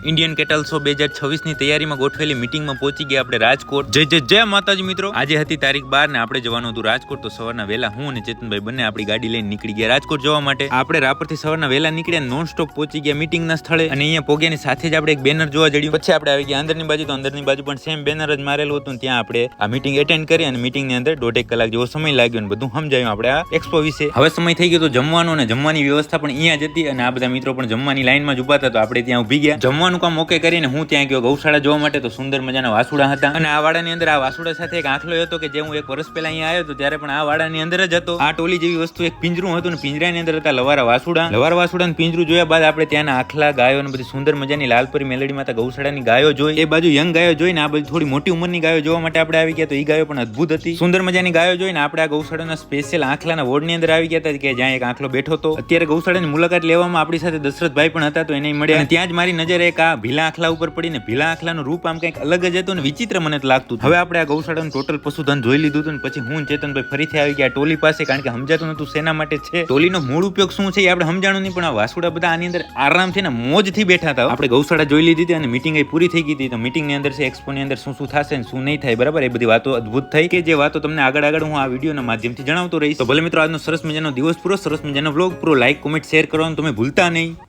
Indian cattle show 2026 ની તૈયારીમાં ગોઠવેલી મીટિંગમાં પહોંચી ગયા આપણે રાજકોટ। જય માતાજી મિત્રો। આજે હતી તારીખ 12 ને આપણે જવાનું હતું રાજકોટ। તો સવારના વહેલા હું અને ચેતનભાઈ બંને આપણી ગાડી લઈને નીકળી ગયા રાજકોટ જવા માટે। આપણે રાપરથી સવારના વહેલા નીકળ્યા નોન સ્ટોપ પહોંચી ગયા મીટિંગના સ્થળે અને અહીંયા પોગ્યાની સાથે જ આપણે એક બેનર જોવા જડ્યું। પછી આપણે આવી ગયા અંદરની બાજુ। તો અંદરની બાજુ પણ સેમ બેનર જ મારેલું હતું। ત્યાં આપણે આ મીટિંગ એટેન્ડ કરી અને મીટિંગની અંદર 1.5 કલાક જેવો સમય લાગ્યો અને બધું સમજાયું આપણે આ એક્સપો વિશે। હવે સમય થઈ ગયો તો જમવાનો અને જમવાની વ્યવસ્થા પણ અહીંયા જ હતી અને આ બધા મિત્રો પણ જમવાની લાઈનમાં જ ઉભા હતા। તો આપણે ત્યાં ઊભી ગયા જમવાનું કામ ઓકે કરીને હું ત્યાં ગયો ગૌશાળા જોવા માટે। તો સુંદર મજાના વાસુડા હતા અને આ વાડાની અંદર આ વાસુડા સાથે એક આખલો હતો કે જે હું 1 વર્ષ પહેલા અહીંયા આવ્યો હતો ત્યારે પણ આ વાડાની અંદર જ હતો। આ ટોલી જેવી વસ્તુ એક પિંજરું હતું ને પિંજરાની અંદર હતા લવારા વાસુડા ને પિંજરું જોયા બાદ આપણે ત્યાંના આખલા ગાયો અને બધી સુંદર મજાની લાલપરી મેલડી માતા ગૌશાળાની ગાયો જોઈ। એ બાજુ યંગ ગાયો જોઈને આ બાજુ થોડી મોટી ઉંમરની ગાયો જોવા માટે આપણે આવી ગયા। તો એ ગાયો પણ અદ્ભુત હતી સુંદર મજાની ગાયો જોઈને આપણે આ ગૌશાળાના સ્પેશિયલ આખલાના વોર્ડની અંદર આવી ગયા હતા કે જ્યાં એક આખલો બેઠો હતો। અત્યારે ગૌશાળાની મુલાકાત લેવામાં આપણી સાથે દશરથભાઈ પણ હતા તો એને મળ્યા અને ત્યાં જ મારી નજર એક આ ભીલા આખલા ઉપર પડીને ભીલા આખલાનું રૂપ આમ કંઈક અલગ જ હતું અને વિચિત્ર મને લાગતું। હવે આપણે આ ગૌશાળાનું ટોટલ પશુધન જોઈ લીધું હતું પછી હું ચેતનભાઈ ફરીથી આવી ગયા ટોલી પાસે કારણ કે સમજાતું નતું શેના માટે છે ટોલીનો મૂળ ઉપયોગ શું છે એ આપણે સમજાણું નહીં પણ આ વાસુડા બધા આની અંદર આરામથી ને મોજથી બેઠા હતા। આપણે ગૌશાળા જોઈ લીધી હતી અને મીટિંગ પૂરી થઈ ગઈ હતી। તો મીટિંગની અંદર છે એક્સપોની અંદર શું થશે ને શું નહીં થાય બરાબર એ બધી વાતો અદ્ભુત થઈ કે જે વાતો તમને આગળ હું આ વિડીયોના માધ્યમથી જણાવતો રહીશ। તો ભલે મિત્રો આજનો સરસ મજાનો દિવસ પૂરો સરસ મજાનો વ્લોગ પૂરો લાઈક કોમેન્ટ શેર કરવાનું તમે ભૂલતા નહીં।